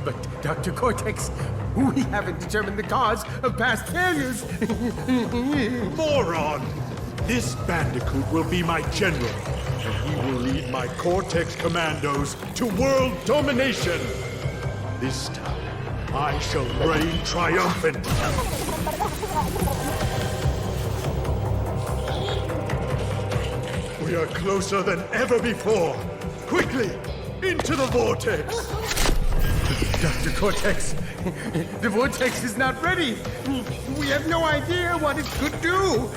But, Dr. Cortex, we haven't determined the cause of past failures. Moron! This Bandicoot will be my general, and he will lead my Cortex commandos to world domination. This time, I shall reign triumphant. We are closer than ever before. Quickly, into the vortex. Dr. Cortex, the vortex is not ready. We have no idea what it could do.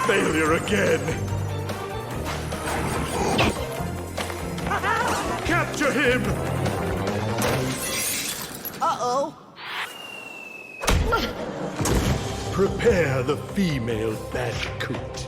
Failure again. Capture him! Uh-oh. Prepare the female Bandicoot.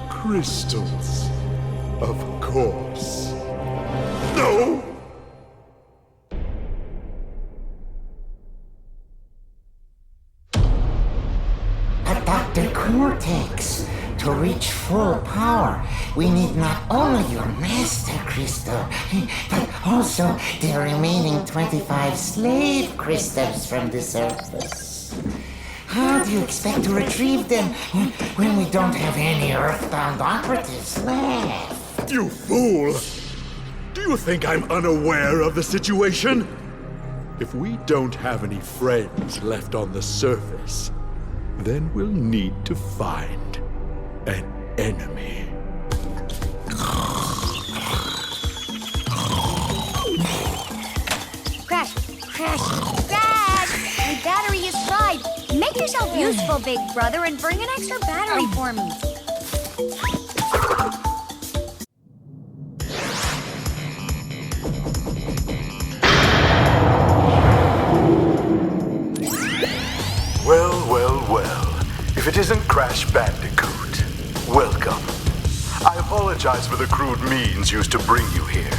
Crystals, of course. No! But Dr. Cortex, to reach full power, we need not only your master crystal, but also the remaining 25 slave crystals from the surface. How do you expect to retrieve them when we don't have any earthbound operatives left? You fool! Do you think I'm unaware of the situation? If we don't have any friends left on the surface, then we'll need to find an enemy. Crash! Crash! Dad! My battery is fried! Make yourself useful, big brother, and bring an extra battery for me. Well, well, well. it isn't Crash Bandicoot, welcome. I apologize for the crude means used to bring you here,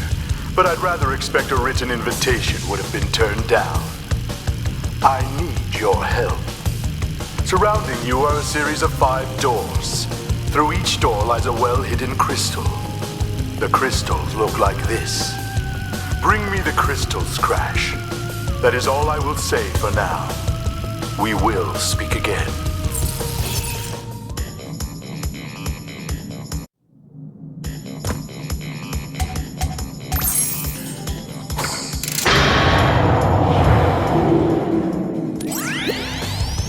but I'd rather expect a written invitation would have been turned down. I need your help. Surrounding you are a series of 5 doors. Through each door lies a well-hidden crystal. The crystals look like this. Bring me the crystals, Crash. That is all I will say for now. We will speak again.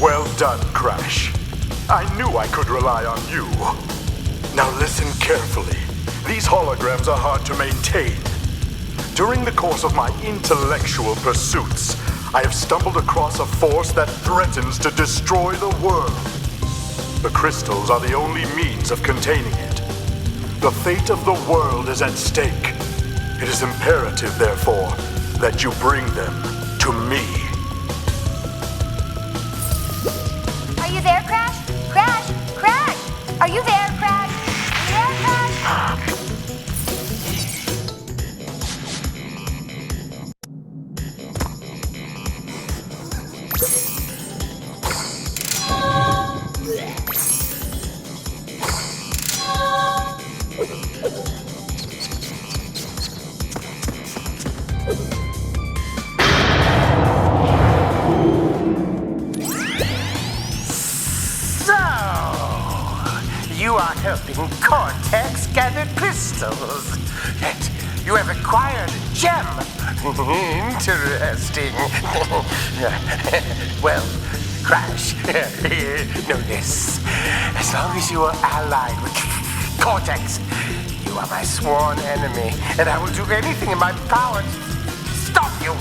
Well done, Crash. I knew I could rely on you. Now listen carefully. These holograms are hard to maintain. During the course of my intellectual pursuits, I have stumbled across a force that threatens to destroy the world. The crystals are the only means of containing it. The fate of the world is at stake. It is imperative, therefore, that you bring them to me. Are you there, Crash? Crash! Crash! Are you there, Crash? Are you there, Crash? You are helping Cortex gather crystals. Yet you have acquired a gem. Interesting. Well, Crash, know this. As long as you are allied with Cortex, you are my sworn enemy, and I will do anything in my power to stop you.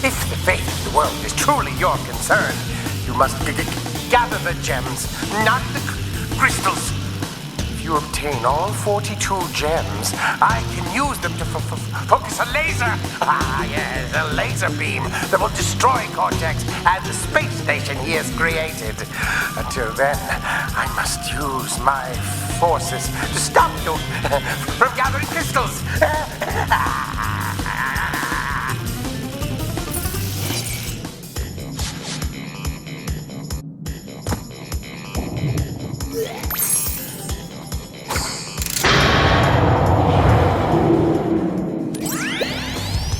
If the fate of the world is truly your concern, you must gather the gems, not the crystals. If you obtain all 42 gems, I can use them to focus a laser. Yes, a laser beam that will destroy Cortex and the space station he has created. Until then, I must use my forces to stop you from gathering crystals.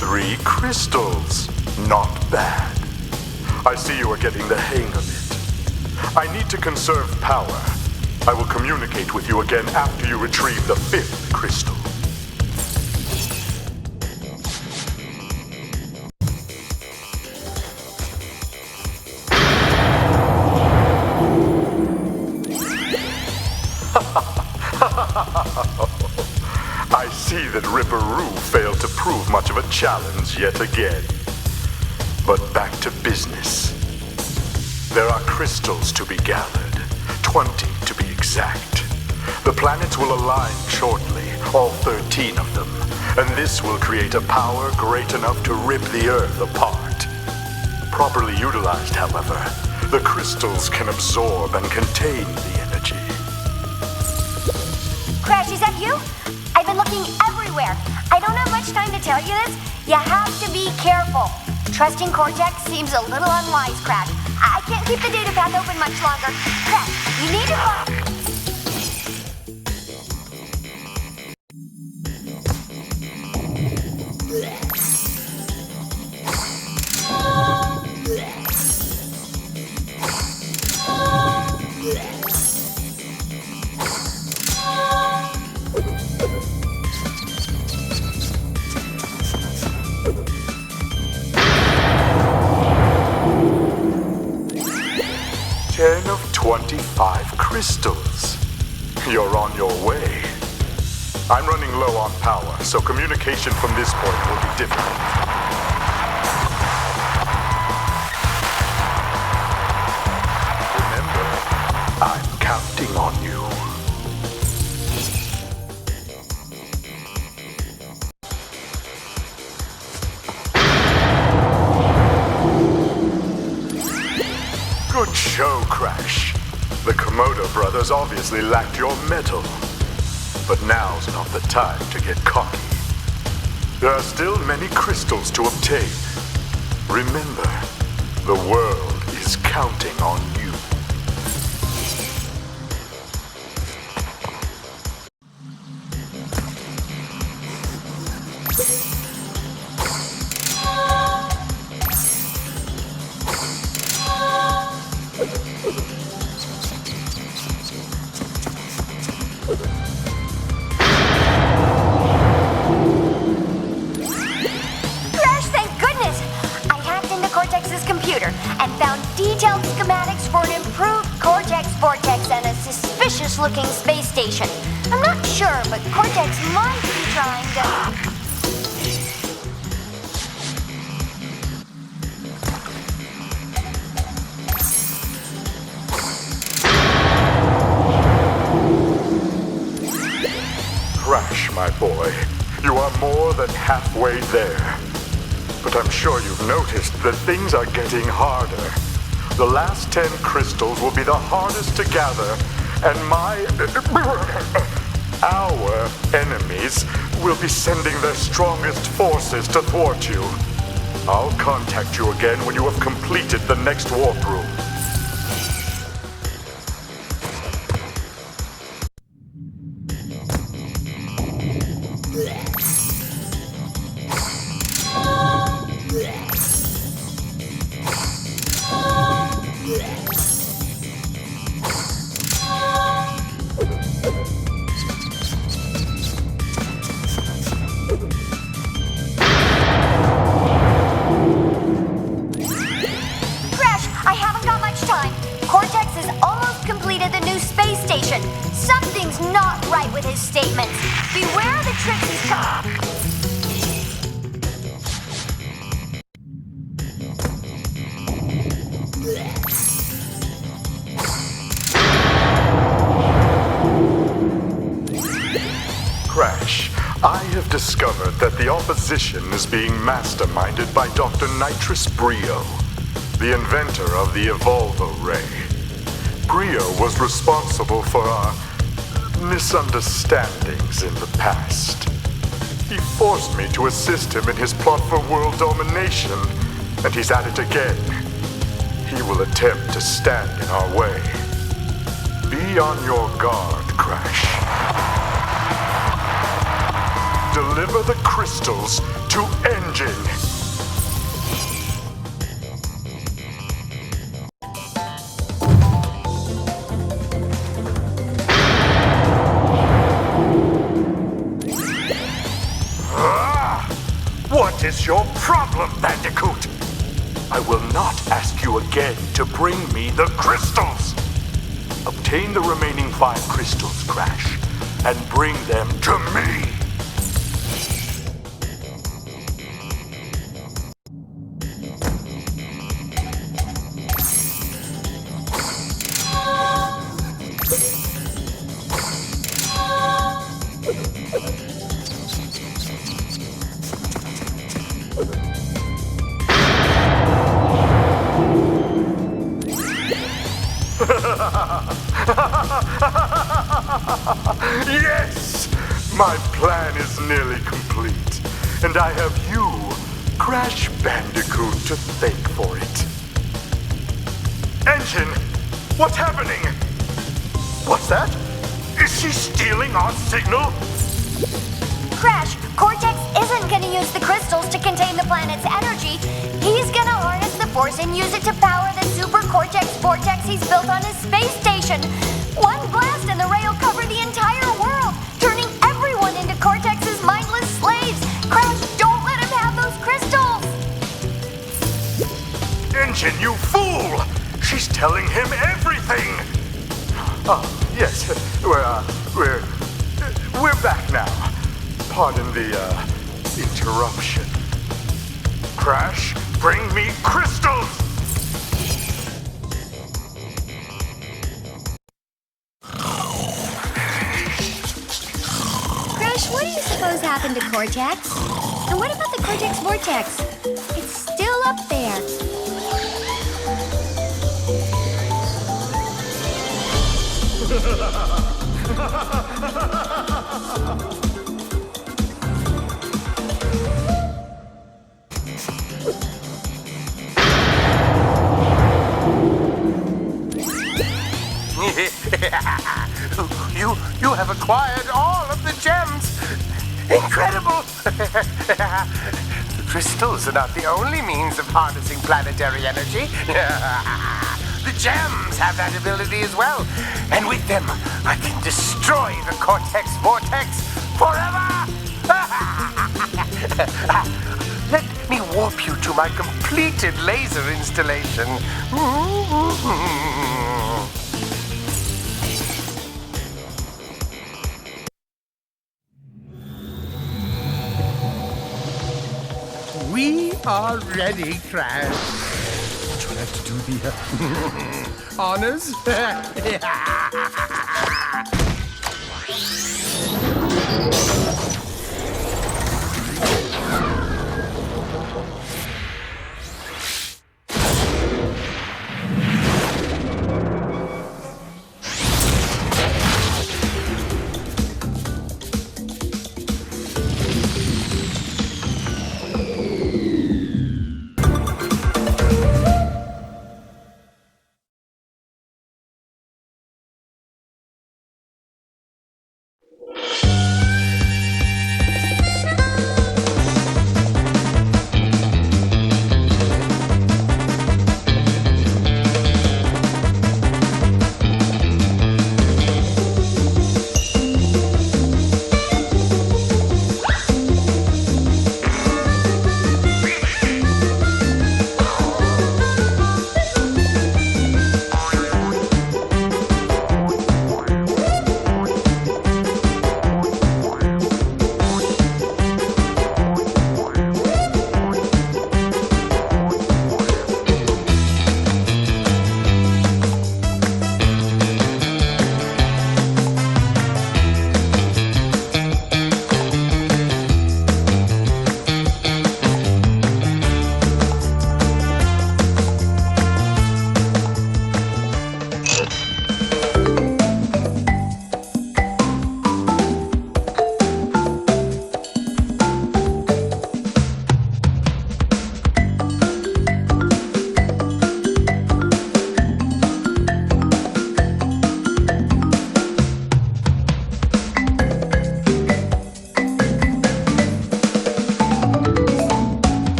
3 crystals. Not bad. I see you are getting the hang of it. I need to conserve power. I will communicate with you again after you retrieve the 5th crystal. I see that Ripperoo failed to prove much of a challenge yet again. But back to business. There are crystals to be gathered, 20 to be exact. The planets will align shortly, all 13 of them, and this will create a power great enough to rip the Earth apart. Properly utilized, however, the crystals can absorb and contain the energy. Crash, is that you? I've been looking everywhere. I don't have much time to tell you this. You have to be careful. Trusting Cortex seems a little unwise, Crash. I can't keep the data path open much longer. Crash, you need to... Of 25 crystals. You're on your way. I'm running low on power, so communication from this point will be difficult. Remember, I'm counting on you. Good show, Crash. The Komodo brothers obviously lacked your mettle. But now's not the time to get cocky. There are still many crystals to obtain. Remember, the world is counting on you. Crash, thank goodness! I hacked into Cortex's computer and found detailed schematics for an improved Cortex Vortex and a suspicious-looking space station. I'm not sure, but Cortex might be trying to... Crash, my boy, you are more than halfway there. But I'm sure you've noticed that things are getting harder. The last 10 crystals will be the hardest to gather, and our enemies will be sending their strongest forces to thwart you. I'll contact you again when you have completed the next warp room. Crash, I haven't got much time. Cortex has almost completed the new space station. Something's not right with his statements. Beware the tricks he's... Crash, I have discovered that the opposition is being masterminded by Dr. Nitrous Brio, the inventor of the Evolvo Ray. Brio was responsible for our misunderstandings in the past. He forced me to assist him in his plot for world domination, and he's at it again. He will attempt to stand in our way. Be on your guard, Crash. Deliver the crystals to Engine. What is your problem, Bandicoot? I will not ask you again to bring me the crystals. Obtain the remaining 5 crystals, Crash, and bring them to me. Yes! My plan is nearly complete, and I have you, Crash Bandicoot, to thank for it. Engine, what's happening? What's that? Is she stealing our signal? Crash, Cortex isn't gonna use the crystals to contain the planet's energy. He's gonna harness the force and use it to power the Super Cortex Vortex he's built on his space station. One blast and the ray will cover the entire world, turning everyone into Cortex's mindless slaves. Crash, don't let him have those crystals! Engine, you fool! She's telling him everything! Oh, yes, we're back now. Pardon the, interruption. Crash, bring me crystals! Crash, what do you suppose happened to Cortex? And what about the Cortex Vortex? It's still up there. You have acquired all of the gems. Incredible! The crystals are not the only means of harnessing planetary energy. The gems have that ability as well. And with them, I can destroy the Cortex Vortex forever! Let me warp you to my completed laser installation. We are ready, Crash. Would you like to do the honors?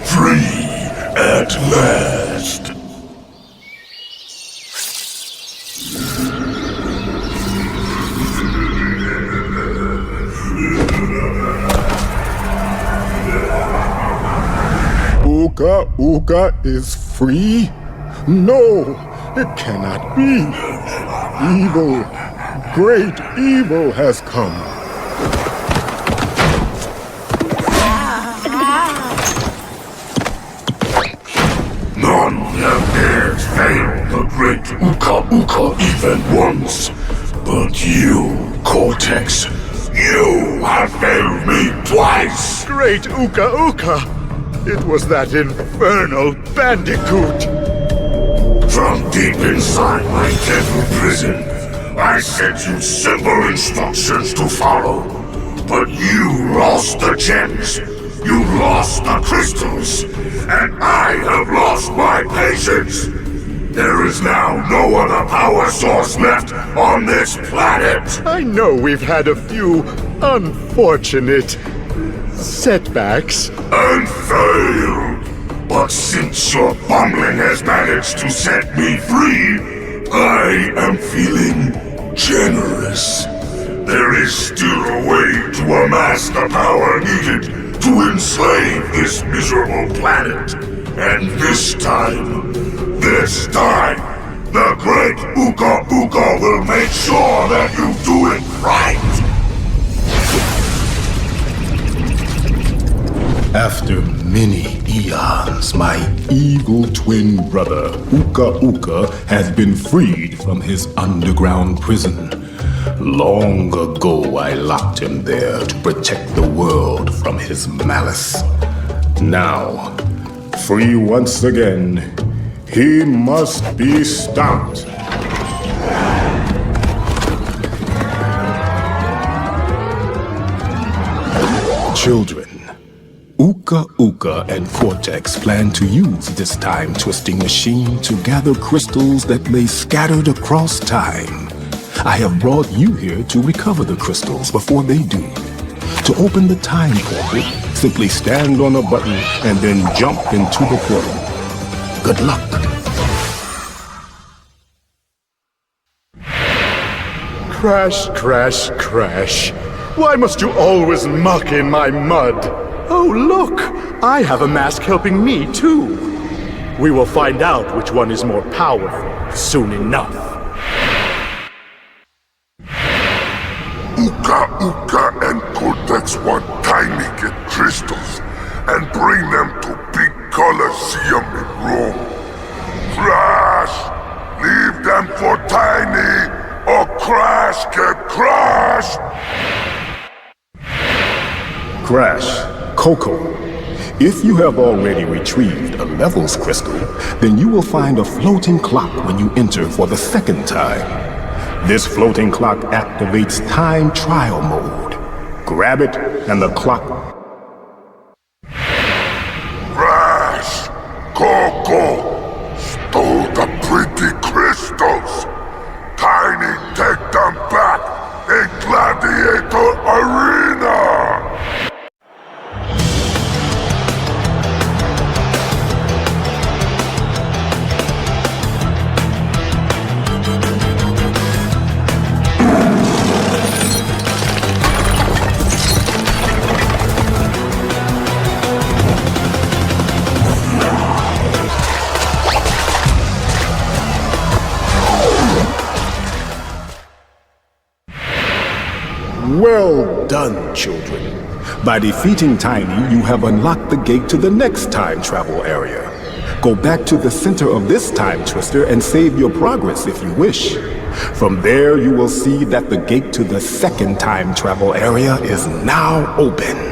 Free at last. Uka Uka is free? No, it cannot be. Evil, great evil has come. None have dared fail the great Uka Uka even once. But you, Cortex, you have failed me twice! Great Uka Uka! It was that infernal Bandicoot! From deep inside my deadly prison, I sent you simple instructions to follow. But you lost the gems, you lost the crystals, and I have lost my patience. There is now no other power source left on this planet. I know we've had a few unfortunate setbacks. And failed. But since your bumbling has managed to set me free, I am feeling generous. There is still a way to amass the power needed to enslave this miserable planet. And this time, the great Uka Uka will make sure that you do it right! After many eons, my evil twin brother, Uka Uka, has been freed from his underground prison. Long ago, I locked him there to protect the world from his malice. Now, free once again, he must be stopped. Children, Uka Uka and Cortex plan to use this time-twisting machine to gather crystals that lay scattered across time. I have brought you here to recover the crystals before they do. To open the time portal, simply stand on a button and then jump into the portal. Good luck. Crash, crash, crash. Why must you always muck in my mud? Oh, look! I have a mask helping me, too. We will find out which one is more powerful soon enough. Uka Uka and Cortex want tiny get crystals and bring them to big Colosseum in Rome. Crash! Leave them for Tiny, or Crash get crushed! Crash, Coco, if you have already retrieved a levels crystal, then you will find a floating clock when you enter for the second time. This floating clock activates time trial mode. Grab it and the clock... Crash! Coco! Stole the pretty crystals! Tiny, take them back in Gladiator Arena! Well done, children. By defeating Tiny, you have unlocked the gate to the next time travel area. Go back to the center of this time twister and save your progress if you wish. From there, you will see that the gate to the second time travel area is now open.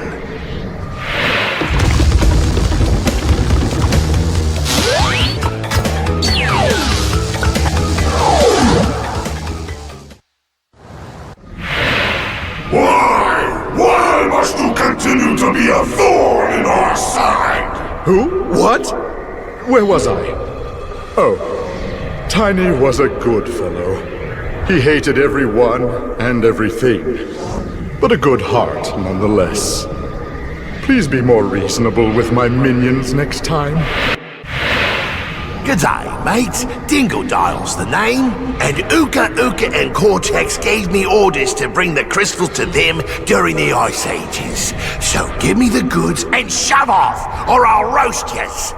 Why must you continue to be a thorn in our side? Who? What? Where was I? Oh, Tiny was a good fellow. He hated everyone and everything, but a good heart nonetheless. Please be more reasonable with my minions next time. G'day, mates. Dingledile's the name, and Uka Uka and Cortex gave me orders to bring the crystals to them during the Ice Ages. So give me the goods and shove off, or I'll roast yous.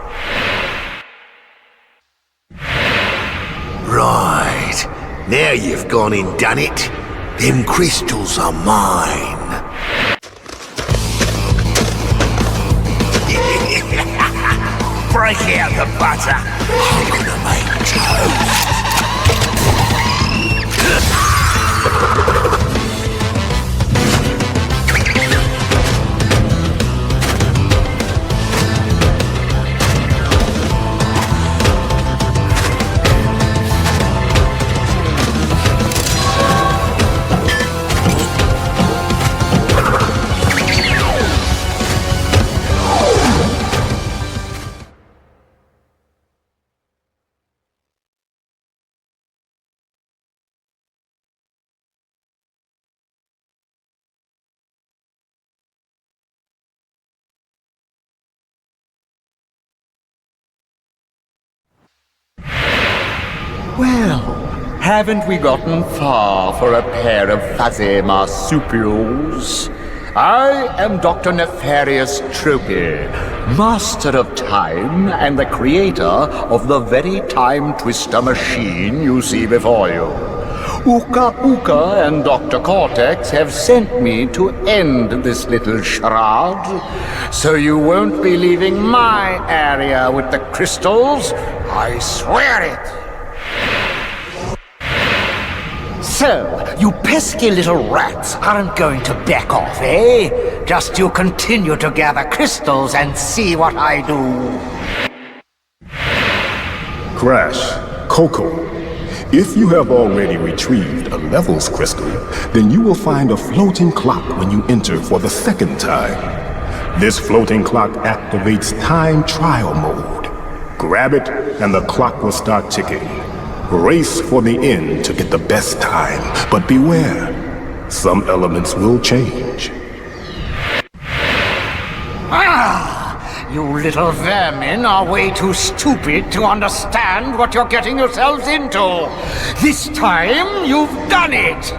Right. Now you've gone and done it. Them crystals are mine. Break out the butter. I'm gonna make toast. Well, haven't we gotten far for a pair of fuzzy marsupials? I am Dr. Nefarious Tropy, master of time and the creator of the very time twister machine you see before you. Uka Uka and Dr. Cortex have sent me to end this little charade, so you won't be leaving my area with the crystals, I swear it! So, you pesky little rats aren't going to back off, eh? Just you continue to gather crystals and see what I do. Crash, Coco, if you have already retrieved a levels crystal, then you will find a floating clock when you enter for the second time. This floating clock activates time trial mode. Grab it and the clock will start ticking. Race for the end to get the best time, but beware, some elements will change. You little vermin are way too stupid to understand what you're getting yourselves into. This time, you've done it!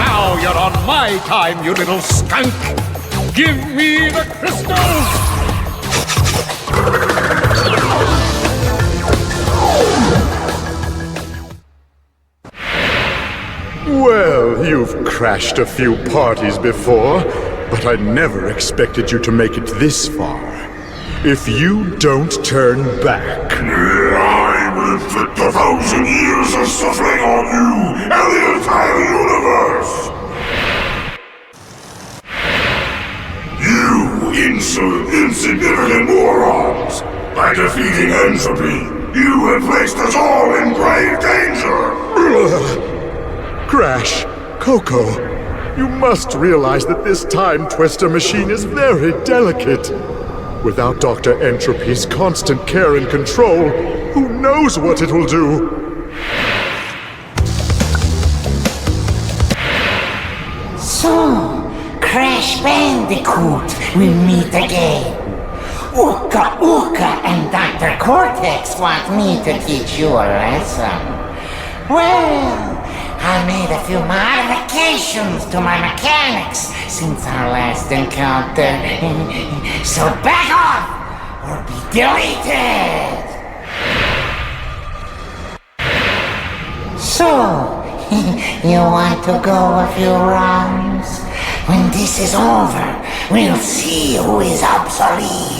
Now you're on my time, you little skunk! Give me the crystals! Well, you've crashed a few parties before, but I never expected you to make it this far. If you don't turn back... I will inflict 1,000 years of suffering on you and the entire universe! You insignificant morons! By defeating entropy, you have placed us all in grave danger! Crash, Coco, you must realize that this time twister machine is very delicate. Without Dr. Entropy's constant care and control, who knows what it will do? So, Crash Bandicoot, we meet again. Uka Uka and Dr. Cortex want me to teach you a lesson. Well, I made a few modifications to my mechanics since our last encounter. So back off or be deleted! So, you want to go a few rounds? When this is over, we'll see who is obsolete.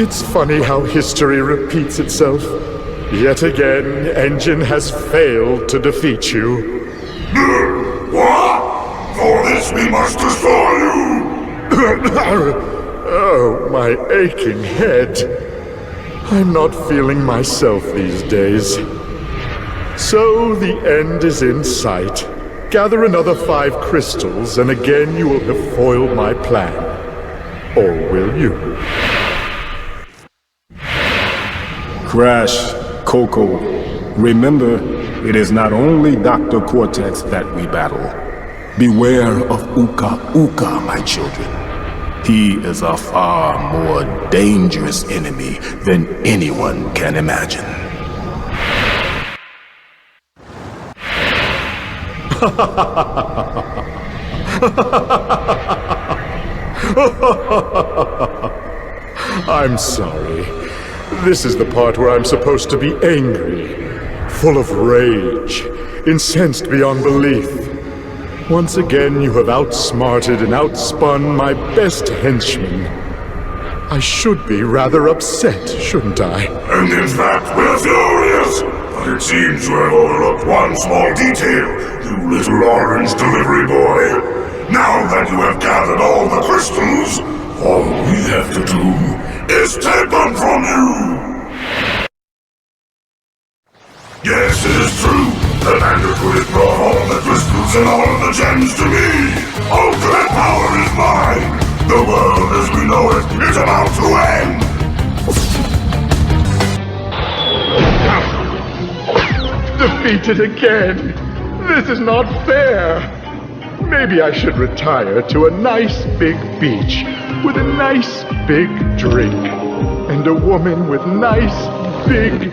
It's funny how history repeats itself. Yet again, Engine has failed to defeat you. What? For this we must destroy you! Oh, my aching head. I'm not feeling myself these days. So the end is in sight. Gather another 5 crystals, and again you will have foiled my plan. Or will you? Crash, Coco, remember, it is not only Dr. Cortex that we battle. Beware of Uka Uka, my children. He is a far more dangerous enemy than anyone can imagine. I'm sorry. This is the part where I'm supposed to be angry, full of rage, incensed beyond belief. Once again, you have outsmarted and outspun my best henchman. I should be rather upset, shouldn't I? And in fact, we're furious! But it seems you have overlooked one small detail, you little orange delivery boy. Now that you have gathered all the crystals, all we have to do is take them from you! Yes, it is true. The Bandicoot has brought all the crystals and all of the gems to me. Ultimate power is mine. The world as we know it is about to end. Defeated again. This is not fair. Maybe I should retire to a nice big beach with a nice big drink and a woman with nice big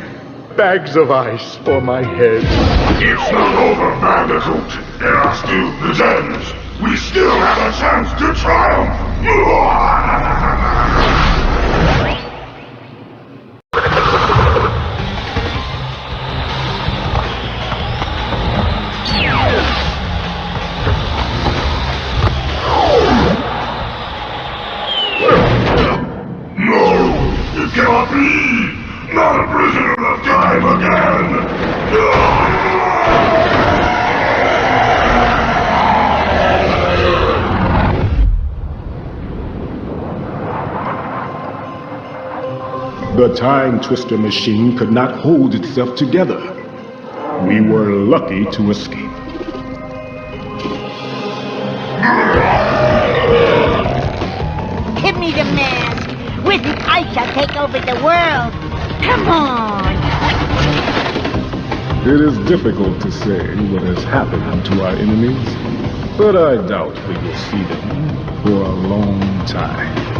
bags of ice for my head. It's not over, Bandicoot. There are still the gems. We still have a chance to triumph. No, it cannot be. Not a prisoner of time again! The Time Twister machine could not hold itself together. We were lucky to escape. Give me the mask! With it, I shall take over the world! Come on! It is difficult to say what has happened to our enemies, but I doubt we will see them for a long time.